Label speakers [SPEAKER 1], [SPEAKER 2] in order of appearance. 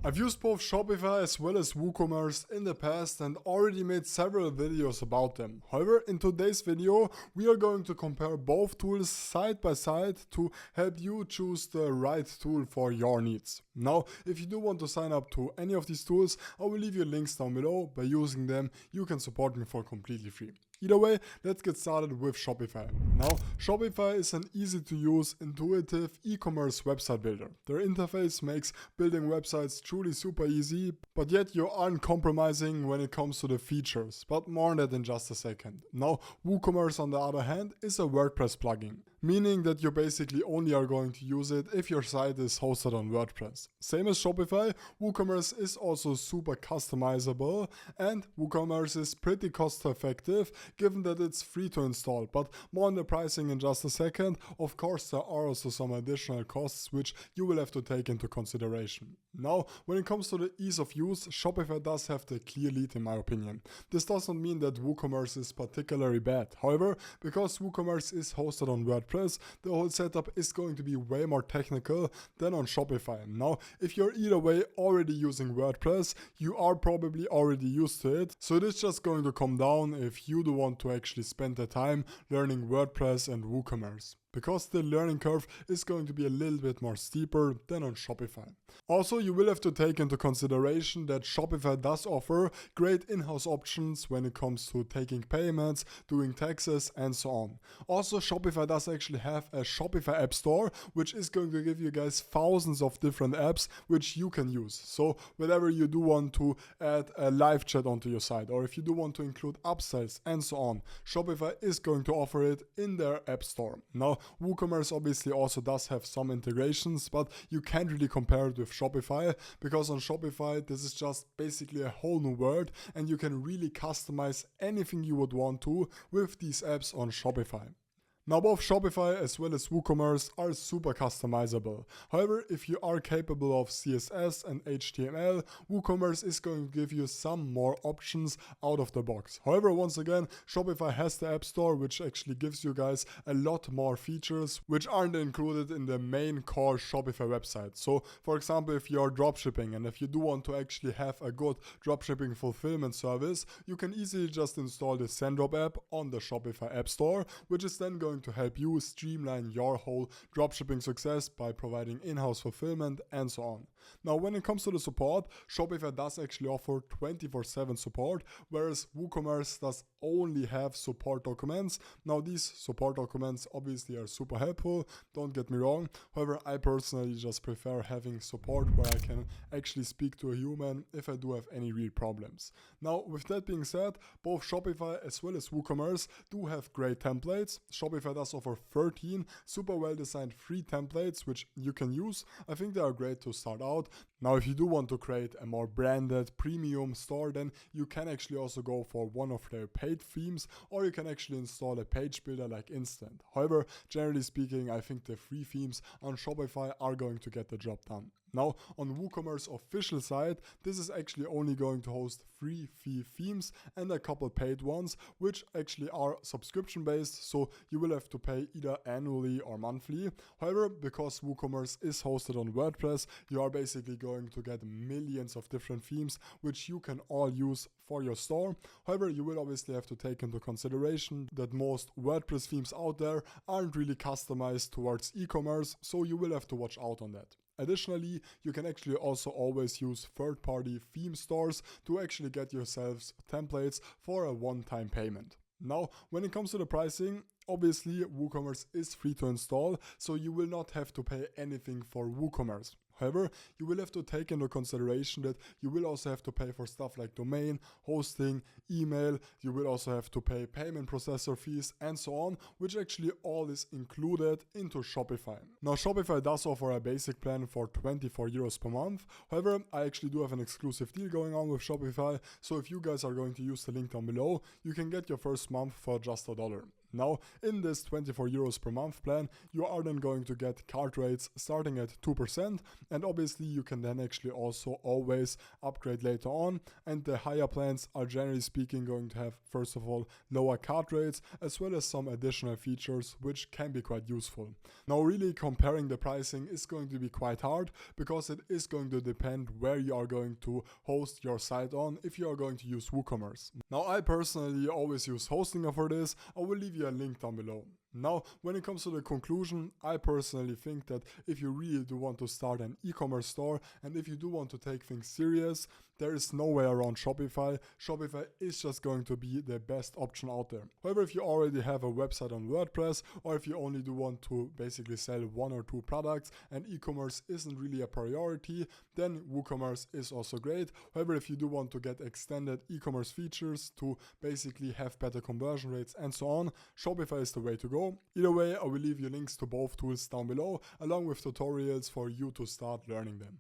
[SPEAKER 1] I've used both Shopify as well as WooCommerce in the past and already made several videos about them. However, in today's video, we are going to compare both tools side by side to help you choose the right tool for your needs. Now, if you do want to sign up to any of these tools, I will leave you links down below. By using them, you can support me for completely free. Either way, let's get started with Shopify. Now, Shopify is an easy to use, intuitive e-commerce website builder. Their interface makes building websites truly super easy, but yet you aren't compromising when it comes to the features. But more on that in just a second. Now, WooCommerce on the other hand is a WordPress plugin, meaning that you basically only are going to use it if your site is hosted on WordPress. Same as Shopify, WooCommerce is also super customizable, and WooCommerce is pretty cost effective given that it's free to install, but more on the pricing in just a second. Of course, there are also some additional costs which you will have to take into consideration. Now, when it comes to the ease of use, Shopify does have the clear lead in my opinion. This doesn't mean that WooCommerce is particularly bad. However, because WooCommerce is hosted on WordPress, the whole setup is going to be way more technical than on Shopify. Now, if you're either way already using WordPress, you are probably already used to it, so it is just going to come down if you do want to actually spend the time learning WordPress and WooCommerce, because the learning curve is going to be a little bit more steeper than on Shopify. Also, you will have to take into consideration that Shopify does offer great in-house options when it comes to taking payments, doing taxes, and so on. Also, Shopify does actually have a Shopify App Store, which is going to give you guys thousands of different apps which you can use. So whenever you do want to add a live chat onto your site, or if you do want to include upsells and so on, Shopify is going to offer it in their App Store. Now, WooCommerce obviously also does have some integrations, but you can't really compare it with Shopify, because on Shopify this is just basically a whole new world and you can really customize anything you would want to with these apps on Shopify. Now, both Shopify as well as WooCommerce are super customizable. However, if you are capable of CSS and HTML, WooCommerce is going to give you some more options out of the box. However, once again, Shopify has the App Store, which actually gives you guys a lot more features which aren't included in the main core Shopify website. So, for example, if you're dropshipping and if you do want to actually have a good dropshipping fulfillment service, you can easily just install the SendDrop app on the Shopify App Store, which is then going to help you streamline your whole dropshipping success by providing in-house fulfillment and so on. Now, when it comes to the support, Shopify does actually offer 24/7 support, whereas WooCommerce does only have support documents. Now, these support documents obviously are super helpful, don't get me wrong. However, I personally just prefer having support where I can actually speak to a human if I do have any real problems. Now, with that being said, both Shopify as well as WooCommerce do have great templates. Shopify does offer 13 super well designed free templates which you can use. I think they are great to start out. Now, if you do want to create a more branded premium store, then you can actually also go for one of their paid themes, or you can actually install a page builder like Instant. However, generally speaking, I think the free themes on Shopify are going to get the job done. Now, on WooCommerce official site, this is actually only going to host free themes and a couple paid ones, which actually are subscription based, so you will have to pay either annually or monthly. However, because WooCommerce is hosted on WordPress, you are basically going to get millions of different themes, which you can all use for your store. However, you will obviously have to take into consideration that most WordPress themes out there aren't really customized towards e-commerce, so you will have to watch out on that. Additionally, you can actually also always use third-party theme stores to actually get yourselves templates for a one-time payment. Now, when it comes to the pricing, obviously WooCommerce is free to install, so you will not have to pay anything for WooCommerce. However, you will have to take into consideration that you will also have to pay for stuff like domain, hosting, email. You will also have to pay payment processor fees and so on, which actually all is included into Shopify. Now, Shopify does offer a basic plan for 24 euros per month. However, I actually do have an exclusive deal going on with Shopify, so if you guys are going to use the link down below, you can get your first month for just $1. Now, in this 24 euros per month plan, you are then going to get cart rates starting at 2%, and obviously you can then actually also always upgrade later on, and the higher plans are generally speaking going to have, first of all, lower cart rates as well as some additional features which can be quite useful. Now, really comparing the pricing is going to be quite hard because it is going to depend where you are going to host your site on if you are going to use WooCommerce. Now, I personally always use Hostinger for this. I will leave you a link down below. Now, when it comes to the conclusion, I personally think that if you really do want to start an e-commerce store and if you do want to take things serious, there is no way around Shopify. Shopify is just going to be the best option out there. However, if you already have a website on WordPress, or if you only do want to basically sell 1 or 2 products and e-commerce isn't really a priority, then WooCommerce is also great. However, if you do want to get extended e-commerce features to basically have better conversion rates and so on, Shopify is the way to go. Either way, I will leave you links to both tools down below, along with tutorials for you to start learning them.